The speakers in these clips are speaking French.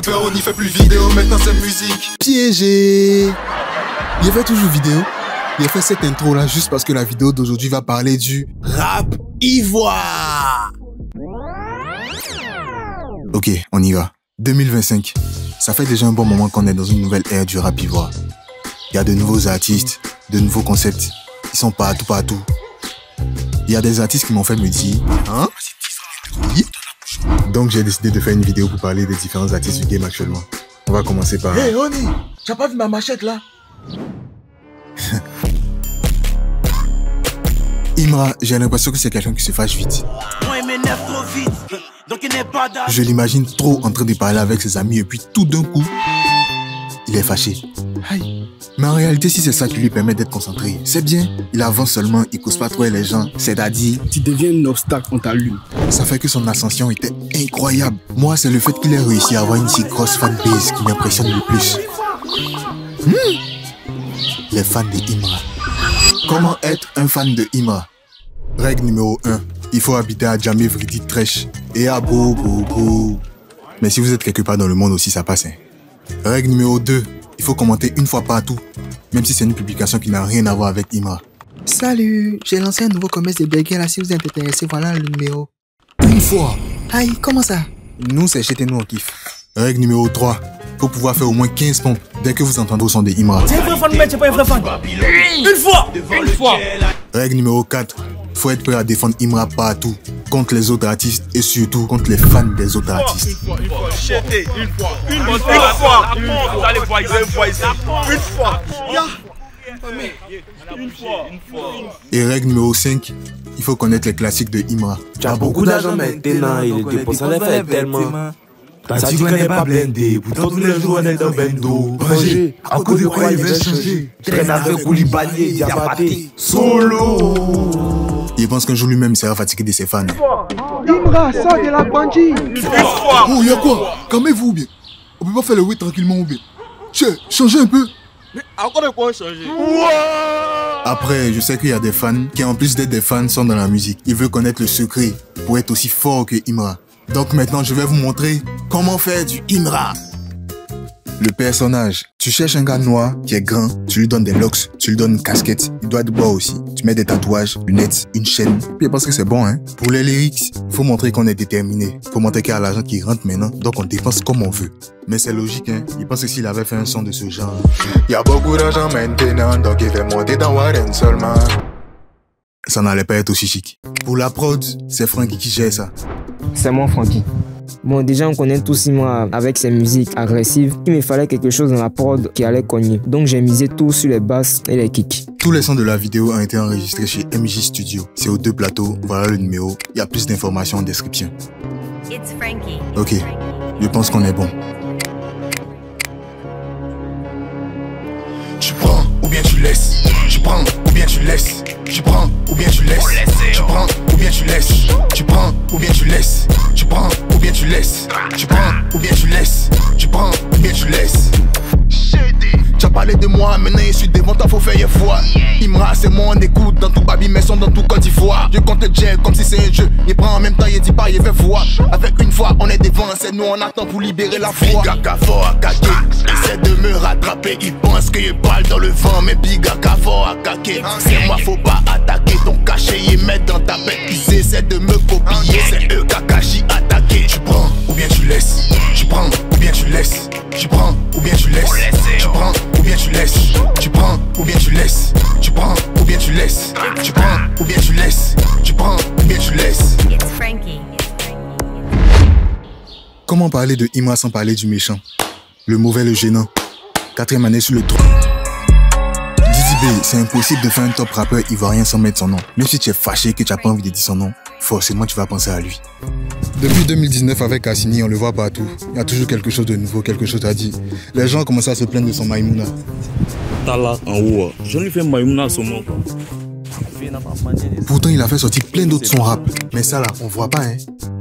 youtubeur, on n'y fait plus vidéo, maintenant c'est musique. Piégé. Il a fait toujours vidéo. Il a fait cette intro là juste parce que la vidéo d'aujourd'hui va parler du rap ivoire. Ok, on y va. 2025. Ça fait déjà un bon moment qu'on est dans une nouvelle ère du rap ivoire. Il y a de nouveaux artistes, de nouveaux concepts. Ils sont partout. Il y a des artistes qui m'ont fait me dire, hein? Oui? Donc j'ai décidé de faire une vidéo pour parler des différents artistes du game actuellement. On va commencer par... Hey Honey, tu as pas vu ma machette là? Imra, j'ai l'impression que c'est quelqu'un qui se fâche vite. Moi il m'énerve trop vite, donc il n'est pas d'âge. Je l'imagine trop en train de parler avec ses amis et puis tout d'un coup, il est fâché. Aïe. Mais en réalité, si c'est ça qui lui permet d'être concentré, c'est bien. Il avance seulement, il cause pas trop les gens. C'est-à-dire, tu deviens un obstacle contre lui. Ça fait que son ascension était incroyable. Moi, c'est le fait qu'il ait réussi à avoir une si grosse fanbase qui m'impressionne le plus. Les fans de Imra. Comment être un fan de Imra? Règle numéro 1. Il faut habiter à Djamé Vridi Trèche et à Bobo. Mais si vous êtes quelque part dans le monde aussi, ça passe. Hein. Règle numéro 2. Il faut commenter une fois partout, même si c'est une publication qui n'a rien à voir avec Imra. Salut, j'ai lancé un nouveau commerce de burgers là, si vous êtes intéressé, voilà le numéro. Une fois. Aïe, comment ça? Nous, c'est chez nous, on kiffe. Règle numéro 3. Faut pouvoir faire au moins 15 pompes dès que vous entendez au son de Imra. C'est un vrai fan, mais c'est pas un vrai fan. Une fois. Règle numéro 4. Faut être prêt à défendre Imra partout, contre les autres artistes et surtout contre les fans des autres artistes. Une fois. Et règle numéro 5, il faut connaître les classiques de Imra. Tu as beaucoup d'argent maintenant et les dépenses en fait tellement. T'as dit qu'on n'est pas blindé, pourtant tous les jours on est dans Bendo. Manger, à cause de quoi il veut changer. Traîne avec Koulibaly, Diabaté, solo. Il pense qu'un jour lui-même il sera fatigué de ses fans. Imra, sors de la bandit. Oh, y'a quoi? Calmez-vous ou bien. On peut pas faire le oui tranquillement ou bien. Changez un peu. Mais encore de quoi changer? Après, je sais qu'il y a des fans qui en plus d'être des fans sont dans la musique. Ils veulent connaître le secret pour être aussi fort que Imra. Donc maintenant, je vais vous montrer comment faire du Imra. Le personnage. Tu cherches un gars noir qui est grand, tu lui donnes des locks, tu lui donnes une casquette, il doit être bois aussi. Tu mets des tatouages, lunettes, une chaîne. Puis parce que c'est bon, hein. Pour les lyrics, faut montrer qu'on est déterminé. Faut montrer qu'il y a l'argent qui rentre maintenant, donc on dépense comme on veut. Mais c'est logique, hein. Il pense que s'il avait fait un son de ce genre, il y a beaucoup d'argent maintenant, donc il fait monter dans Warren seulement. Ça n'allait pas être aussi chic. Pour la prod, c'est Frankie qui gère ça. C'est moi, Frankie. Bon, déjà, on connaît tous Imra avec ses musiques agressives. Il me fallait quelque chose dans la prod qui allait cogner. Donc, j'ai misé tout sur les basses et les kicks. Tous les sons de la vidéo ont été enregistrés chez MJ Studio. C'est aux 2 plateaux. Voilà le numéro. Il y a plus d'informations en description. It's Frankie. Ok, je pense qu'on est bon. Tu prends ou bien tu laisses. Tu prends ou bien tu laisses. Tu prends ou bien tu laisses. Tu prends ou bien tu laisses. Tu prends ou bien tu laisses. Tu prends ou bien tu laisses. Tu prends ou bien tu laisses. Tu prends ou bien tu laisses. Tu as parlé de moi, maintenant je suis devant toi, faut faire une fois. Imra, c'est moi, on écoute dans tout Babi, mais son dans tout Côte d'Ivoire. Je compte le jet comme si c'est un jeu. Il prend en même temps, il dit pas, il fait voir. Avec une fois, on est devant, c'est nous, on attend pour libérer la foi. Biga fort à caquer, essaie de me rattraper. Il pense qu'il parle dans le vent, mais Biga fort à caquer. C'est moi, faut pas attaquer ton cachet, ils mettent dans ta bête. Ils essaient de me copier, c'est eux Kakashi attaqué. Tu prends ou bien tu laisses. Tu prends ou bien tu laisses. Tu prends ou bien tu laisses. Tu prends ou bien tu laisses. Tu prends ou bien tu laisses. Tu prends ou bien tu laisses. Tu prends ou bien tu laisses. Tu prends ou bien tu laisses. It's Frankie. Comment parler de Imra sans parler du méchant? Le mauvais, le gênant. 4e année sur le trône. Didi B, c'est impossible de faire un top rappeur ivoirien sans mettre son nom. Même si tu es fâché que tu n'as pas envie de dire son nom, forcément tu vas penser à lui. Depuis 2019 avec Assini, on le voit partout. Il y a toujours quelque chose de nouveau, quelque chose à dire. Les gens commencent à se plaindre de son Maïmouna. T'as là en haut, je lui fais Maïmouna son nom. Pourtant, il a fait sortir plein d'autres sons rap. Mais ça là, on voit pas, hein.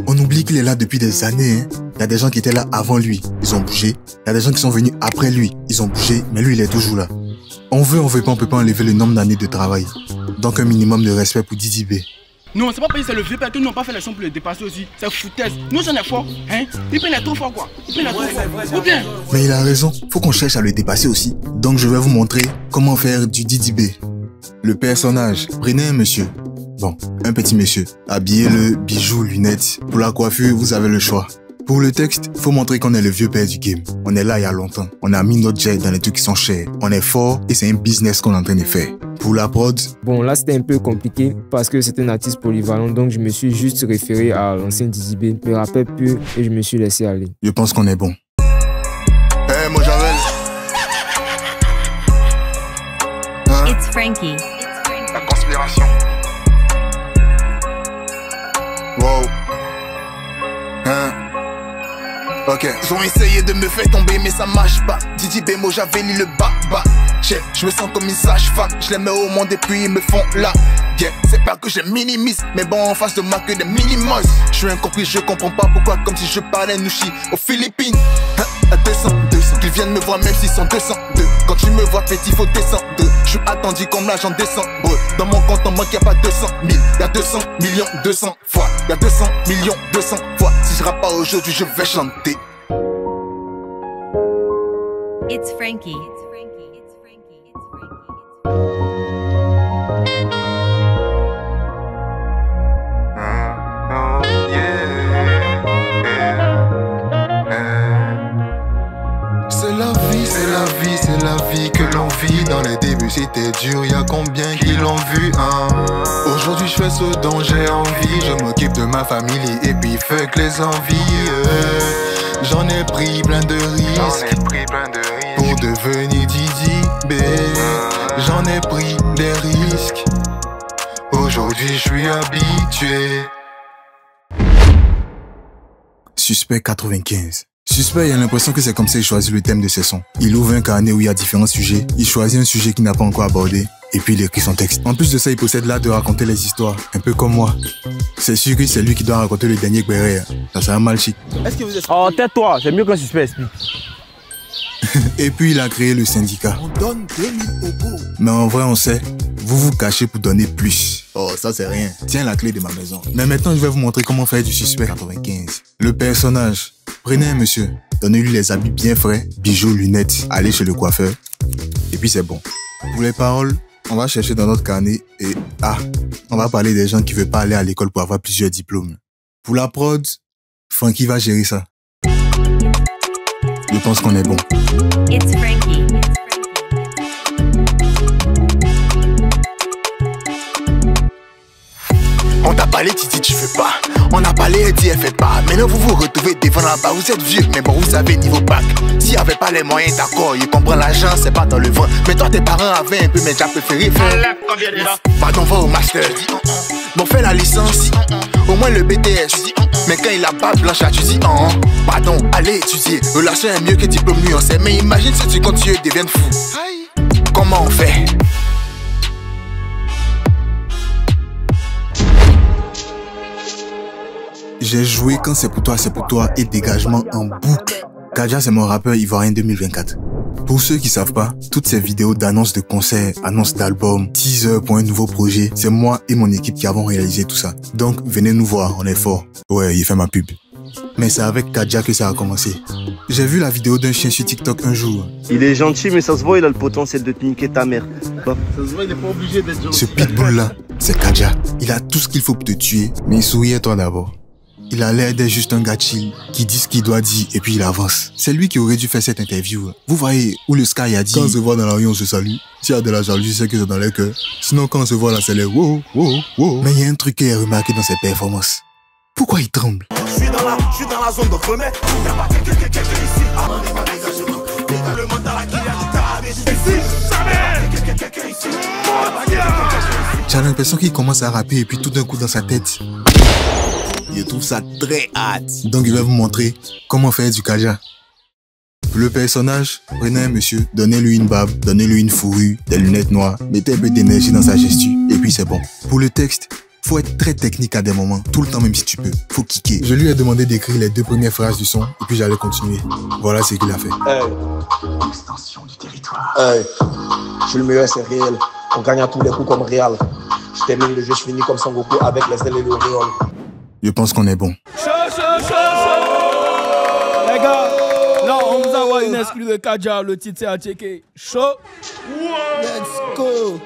On oublie qu'il est là depuis des années, hein. Il y a des gens qui étaient là avant lui, ils ont bougé. Il y a des gens qui sont venus après lui, ils ont bougé, mais lui, il est toujours là. On veut pas, on peut pas enlever le nombre d'années de travail. Donc un minimum de respect pour Didi B. Non, c'est pas parce que c'est le vieux père que nous n'avons pas fait les sons pour le dépasser aussi. C'est foutaise. Nous, on est fort. Hein? Il peine trop fort, quoi. Il peine trop fort. Ou bien? Mais il a raison. Faut qu'on cherche à le dépasser aussi. Donc, je vais vous montrer comment faire du Didi B. Le personnage. Prenez un monsieur. Bon, un petit monsieur. Habillez-le, bijoux, lunettes. Pour la coiffure, vous avez le choix. Pour le texte, faut montrer qu'on est le vieux père du game. On est là il y a longtemps. On a mis notre jet dans les trucs qui sont chers. On est fort et c'est un business qu'on est en train de faire. Pour la prod... Bon, là c'était un peu compliqué parce que c'est un artiste polyvalent, donc je me suis juste référé à l'ancien Didi B, le rappeur pur, et je me suis laissé aller. Je pense qu'on est bon. Hey, moi Javel. Hein? It's Frankie. La conspiration. Wow. Hein? Ok. Ils ont essayé de me faire tomber mais ça marche pas. Didi B, moi Javel, le bas. Je me sens comme une sage-femme. Je les mets au monde et puis ils me font là. Yeah, c'est pas que je minimise, mais bon en face de moi que des minimus. Je suis incompris, je comprends pas pourquoi comme si je parlais Nushi aux Philippines. Hein, à 200, qu'ils viennent me voir même s'ils sont 202. Quand tu me vois petit, faut descendre. Je suis attendu comme l'agent décembre. Dans mon compte en banque y'a pas 200 000. Y'a 200 millions 200 fois. Y'a 200 millions 200 fois. Si je rappe pas aujourd'hui, je vais chanter. It's Frankie. C'est la vie que l'on vit. Dans les débuts c'était dur, y'a combien qui l'ont vu hein? Aujourd'hui je fais ce dont j'ai envie. Je m'occupe de ma famille et puis fuck les envies. J'en ai pris plein de risques pour devenir Didi B. J'en ai pris des risques. Aujourd'hui je suis habitué. Suspect 95. Suspect, il a l'impression que c'est comme ça qu'il choisit le thème de ses sons. Il ouvre un carnet où il y a différents sujets, il choisit un sujet qu'il n'a pas encore abordé, et puis il écrit son texte. En plus de ça, il possède l'art de raconter les histoires, un peu comme moi. C'est sûr que c'est lui qui doit raconter le dernier Guerre. Ça sera mal chic. Est-ce que vous êtes... Oh, tais-toi, c'est mieux qu'un suspect explique. Et puis il a créé le syndicat. On donne 2000 bobos. Mais en vrai, on sait, vous vous cachez pour donner plus. Oh, ça c'est rien. Tiens la clé de ma maison. Mais maintenant, je vais vous montrer comment faire du Suspect 95. Le personnage. Prenez un monsieur, donnez-lui les habits bien frais, bijoux, lunettes, allez chez le coiffeur, et puis c'est bon. Pour les paroles, on va chercher dans notre carnet et on va parler des gens qui ne veulent pas aller à l'école pour avoir plusieurs diplômes. Pour la prod, Frankie va gérer ça. Je pense qu'on est bon. It's Frankie. On t'a parlé, tu dis tu fais pas. On a parlé, elle dit elle fait pas. Maintenant vous vous retrouvez devant là-bas, vous êtes vieux, mais bon vous savez niveau bac. S'il y avait pas les moyens, d'accord, il comprend l'argent, c'est pas dans le vent. Mais toi tes parents avaient un peu, mais j'ai préféré faire. Pardon, va au master. Bon fais la licence, au moins le BTS. Mais quand il a pas blanche, tu dis pardon, allez étudier. Relation est mieux que diplôme nuancé. Mais imagine si tu continues et deviens fou. Comment on fait? J'ai joué Quand c'est pour toi et Dégagement en boucle. Kadja, c'est mon rappeur ivoirien 2024. Pour ceux qui savent pas, toutes ces vidéos d'annonces de concerts, annonces d'albums, teaser pour un nouveau projet, c'est moi et mon équipe qui avons réalisé tout ça. Donc, venez nous voir, on est fort. Ouais, il fait ma pub. Mais c'est avec Kadja que ça a commencé. J'ai vu la vidéo d'un chien sur TikTok un jour. Il est gentil, mais ça se voit, il a le potentiel de te niquer ta mère. Ça se voit, il est pas obligé d'être gentil. Ce pitbull-là, c'est Kadja. Il a tout ce qu'il faut pour te tuer, mais souris toi d'abord. Il a l'air d'être juste un gars chill, qui dit ce qu'il doit dire et puis il avance. C'est lui qui aurait dû faire cette interview. Vous voyez où le Sky a dit: quand on se voit dans la rue, on se salue. S'il y a de la jalousie, c'est que c'est dans les cœurs. Sinon, quand on se voit là, c'est les wow, wow, wow. Mais il y a un truc qu'il a remarqué dans ses performances. Pourquoi il tremble? Je suis dans la zone de remède. Y'a pas quelqu'un ici. Le mental qui a du taré. Ici, jamais. Quelqu'un ici. J'ai l'impression qu'il commence à rapper et puis tout d'un coup dans sa tête, je trouve ça très hâte. Donc je vais vous montrer comment faire du Kadja. Pour le personnage, prenez un monsieur, donnez-lui une barbe, donnez-lui une fourrure, des lunettes noires, mettez un peu d'énergie dans sa gestu, et puis c'est bon. Pour le texte, faut être très technique à des moments, tout le temps même si tu peux, faut kicker. Je lui ai demandé d'écrire les 2 premières phrases du son, et puis j'allais continuer. Voilà ce qu'il a fait. Extension du territoire. Je suis le meilleur, c'est réel. On gagne à tous les coups comme Real. Je termine le jeu, je finis comme Son Goku avec les ailes et l'auréole. Je pense qu'on est bon. Les gars, là on vous envoie une exclue de Kaja, le titre c'est à checker. Chaud. Let's go.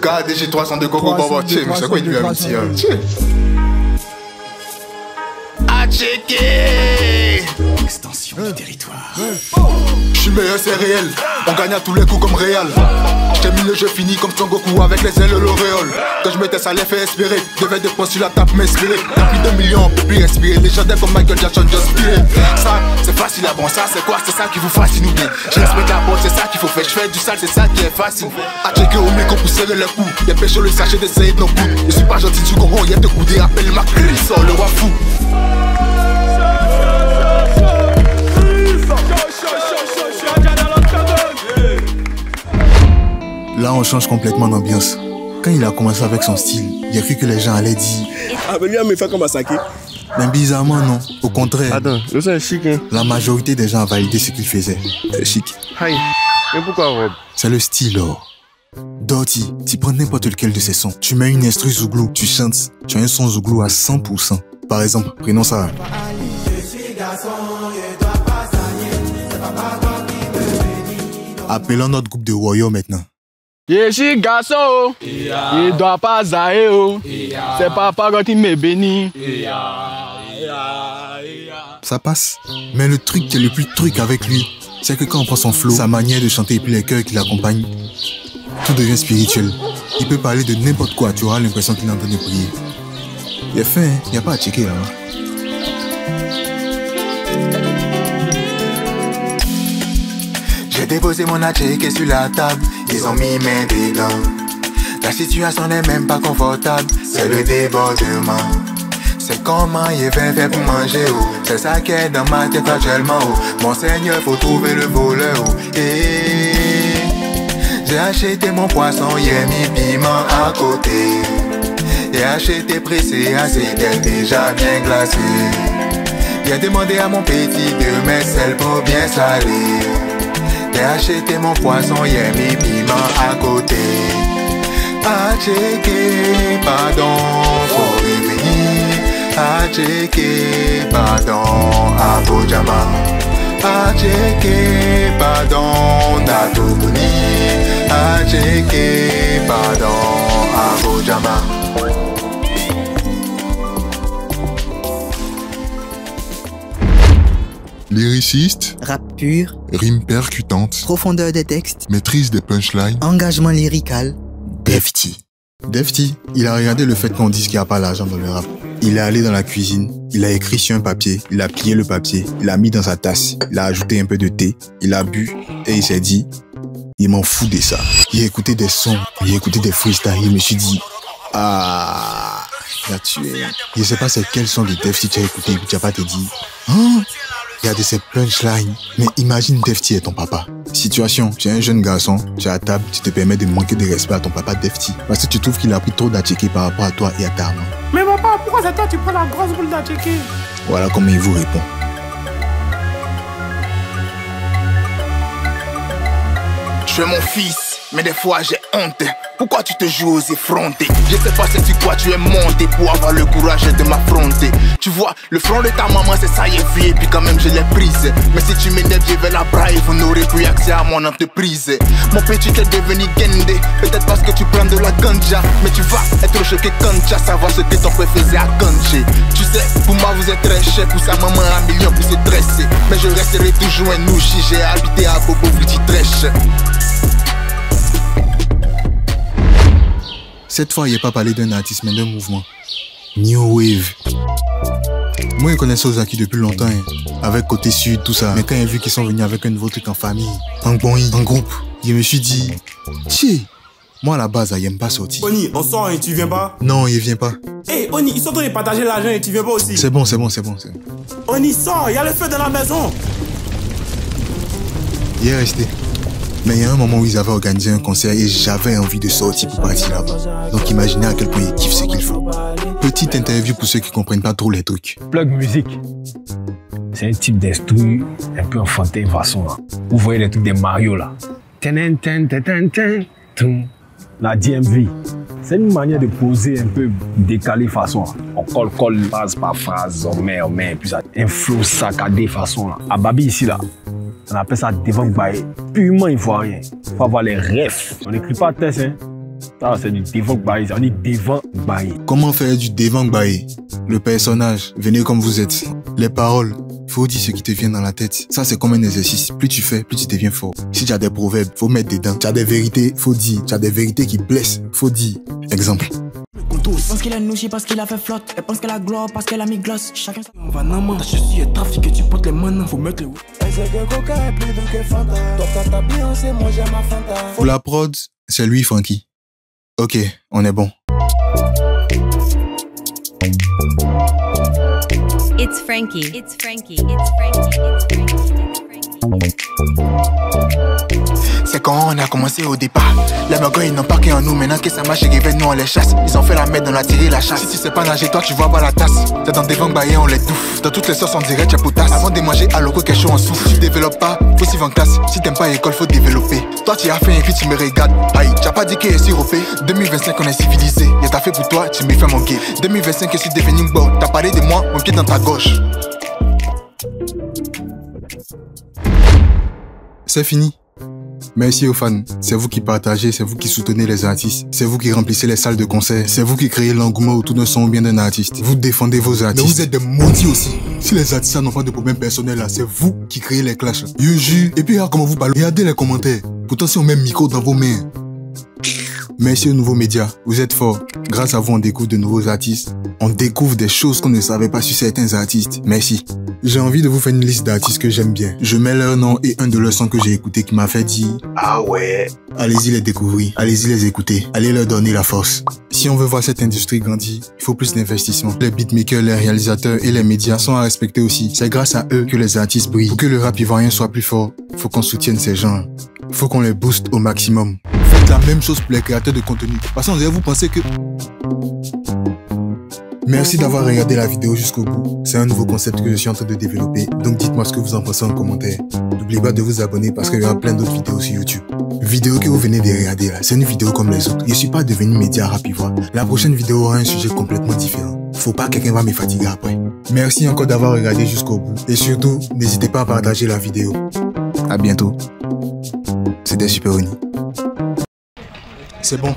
KDG 302 Coco Bobo, tiens, mais c'est quoi une amitié? À checker. Extension du territoire. Je suis meilleur, c'est réel. On gagne à tous les coups comme Real. Je termine le jeu fini comme Son Goku avec les ailes et l'auréole. Quand je mettais ça les fait espérer. Devais des points sur la table m'inspirer. T'as plus de millions, on peut plus respirer. Des jardins comme Michael Jackson, just spirit. Ça, c'est facile à bon, ça c'est quoi? C'est ça qui vous fascine ou bien? Je respecte la porte, c'est ça qu'il faut faire. Je fais du sale, c'est ça qui est facile. À checker au micro pour serrer les coups. Y'a pécho le sachet d'essayer de nos coups. Je suis pas gentil, tu comprends, y'a te couder, appelle ma clé. Sors le roi fou. Là, on change complètement d'ambiance. Quand il a commencé avec son style, il a cru que les gens allaient dire ah, mais lui, il me fait comme Asaki. Mais bizarrement, non. Au contraire. Attends, le son est chic, hein. La majorité des gens a validé ce qu'il faisait. C'est chic. Aïe. Mais pourquoi Rob? C'est le style, oh. Dirty, tu prends n'importe lequel de ces sons. Tu mets une instru Zouglou, tu chantes. Tu as un son Zouglou à 100%. Par exemple, prenons ça. Appelons notre groupe de Warriors maintenant. Je suis garçon, il doit pas zaïr, c'est papa quand il me bénit. Ça passe. Mais le truc qui est le plus truc avec lui, c'est que quand on prend son flow, sa manière de chanter et puis les chœurs qui l'accompagnent, tout devient spirituel. Il peut parler de n'importe quoi, tu auras l'impression qu'il est en train de prier. Il est fait, hein? Il n'y a pas à checker là. J'ai déposé mon checker sur la table, ils ont mis mes dedans. La situation n'est même pas confortable, c'est le débordement. C'est comment il va faire pour manger, oh. C'est ça qui est dans ma tête actuellement, oh. Mon Seigneur, faut trouver le voleur, oh. Et j'ai acheté mon poisson, j'ai mis piment à côté. J'ai acheté pressé, c'était déjà bien glacé. J'ai demandé à mon petit de mettre sel pour bien saler. J'ai acheté mon poisson, j'ai mis piment à côté. À checker, pardon, faut revenir. À checker, pardon, à Bojama. À checker, pardon, Natokuni. À checker, pardon, à Bojama. Lyriciste, Rap pur, rime percutante, profondeur des textes, maîtrise des punchlines, engagement lyrical. Defty. Defty, il a regardé le fait qu'on dise qu'il n'y a pas l'argent dans le rap. Il est allé dans la cuisine, il a écrit sur un papier, il a plié le papier, il l'a mis dans sa tasse, il a ajouté un peu de thé, il a bu et il s'est dit, il m'en fout de ça. Il a écouté des sons, il a écouté des freestyles, il me suis dit, ah, il a tué. Je sais pas c'est quel son de Defty tu as écouté et puis tu n'as pas te dit, hein? Il y a de ces punchlines. Mais imagine Defty est ton papa. Situation, tu es un jeune garçon, tu es à table, tu te permets de manquer de respect à ton papa Defty. Parce que tu trouves qu'il a pris trop d'atchéké par rapport à toi et à ta maman. Mais papa, pourquoi c'est toi tu prends la grosse boule d'atchéké? Voilà comment il vous répond. Je suis mon fils, mais des fois j'ai honte. Pourquoi tu te joues aux effrontés? Je sais pas c'est sur quoi tu es monté pour avoir le courage de m'affronter. Tu vois, le front de ta maman c'est ça y est vie et puis quand même je l'ai prise. Mais si tu m'énerves je vais la brailler, vous n'aurez plus accès à mon entreprise. Mon petit t'es devenu Gende, peut-être parce que tu prends de la ganja. Mais tu vas être choqué quand tu vas savoir ce que ton père faisait à Ganje. Tu sais, pour moi vous êtes très cher, pour sa maman un million pour se dresser. Mais je resterai toujours un nouchi, j'ai habité à Bobo, vous dites trèche. Cette fois, il n'est pas parlé d'un artiste, mais d'un mouvement. New Wave. Moi, je connaissais Ozaki depuis longtemps, hein, avec Côté Sud, tout ça. Mais quand j'ai vu qu'ils sont venus avec un nouveau truc en famille, en groupe, je me suis dit, tiens, moi à la base, il n'aime pas sortir. Oni, on sort et tu viens pas? Non, il vient pas. Hey, Oni, ils sont en train de partager l'argent et tu viens pas aussi? C'est bon. Oni, sort, il y a le feu dans la maison. Il est resté. Mais il y a un moment où ils avaient organisé un concert et j'avais envie de sortir pour partir là-bas. Donc imaginez à quel point ils kiffent ce qu'ils font. Petite interview pour ceux qui comprennent pas trop les trucs. Plug musique. C'est un type d'instru un peu enfantin façon là. Vous voyez les trucs des Mario là. La DMV. C'est une manière de poser un peu décalée façon. On colle phrase par phrase, on met, puis ça un flow saccadé façon. À Babi ici là, on appelle ça devant bail. Purement ivoirien. Il faut avoir les refs. On n'écrit pas test, hein. Ça, c'est du devant bail. On dit devant bail. Comment faire du devant bail? Le personnage, venez comme vous êtes. Les paroles, faut dire ce qui te vient dans la tête. Ça, c'est comme un exercice. Plus tu fais, plus tu deviens fort. Si tu as des proverbes, faut mettre dedans. Tu as des vérités, faut dire. Tu as des vérités qui blessent, faut dire. Exemple. Je pense qu'il a nouché parce qu'il a fait flotte. Elle pense qu'elle a gloire parce qu'elle a mis gloss. Chacun on va naman. Ta chaussure est trafic et tu portes les mains. Faut mettre le. Elle sait que coca est plus doux que Fanta. Toi t'as ta Beyoncé, moi j'aime ma Fanta. Pour la prod, c'est lui, Frankie. Ok, on est bon. It's Frankie. It's Frankie. It's Frankie. It's Frankie. C'est quand on a commencé au départ. Les mecs ils n'ont pas qu'en nous. Maintenant que ça marche, ils nous on les chasse. Ils ont fait la merde, on a tiré la chasse. Si tu sais pas nager, toi tu vois pas la tasse. C'est dans des vents baillés, on les touffe. Dans toutes les sauces on dirait tu potasse. Avant de manger à l'eau, quelque chose en souffle. Si tu développes pas, faut suivre en classe. Si t'aimes pas l'école, faut développer. Toi tu as fait et puis tu me regardes. Aïe, t'as pas dit qu'il est suropé. 2025 on est civilisé. Y'a t'as fait pour toi, tu me fais mon gay. 2025 je suis devenu bon. T'as parlé de moi, mon pied dans ta gauche. C'est fini. Merci aux fans. C'est vous qui partagez, c'est vous qui soutenez les artistes. C'est vous qui remplissez les salles de concert. C'est vous qui créez l'engouement autour d'un son ou bien d'un artiste. Vous défendez vos artistes. Mais vous êtes des maudits aussi. Si les artistes n'ont pas de problème personnel là, c'est vous qui créez les clashs. Yuju. Et puis regarde comment vous parlez. Regardez les commentaires. Pourtant si on met le micro dans vos mains. Merci aux nouveaux médias. Vous êtes forts. Grâce à vous, on découvre de nouveaux artistes. On découvre des choses qu'on ne savait pas sur certains artistes. Merci. J'ai envie de vous faire une liste d'artistes que j'aime bien. Je mets leur nom et un de leurs sons que j'ai écouté qui m'a fait dire « Ah ouais ». Allez-y les découvrir, allez-y les écouter, allez leur donner la force. Si on veut voir cette industrie grandir, il faut plus d'investissement. Les beatmakers, les réalisateurs et les médias sont à respecter aussi. C'est grâce à eux que les artistes brillent. Pour que le rap ivoirien soit plus fort, faut qu'on soutienne ces gens. Faut qu'on les booste au maximum. Faites la même chose pour les créateurs de contenu. Parce qu'on dirait vous pensez que... Merci d'avoir regardé la vidéo jusqu'au bout. C'est un nouveau concept que je suis en train de développer. Donc dites-moi ce que vous en pensez en commentaire. N'oubliez pas de vous abonner parce qu'il y aura plein d'autres vidéos sur YouTube. Vidéo que vous venez de regarder là, c'est une vidéo comme les autres. Je suis pas devenu média rap ivoire. La prochaine vidéo aura un sujet complètement différent. Faut pas que quelqu'un va me fatiguer après. Merci encore d'avoir regardé jusqu'au bout. Et surtout, n'hésitez pas à partager la vidéo. À bientôt. C'était Super Oni. C'est bon.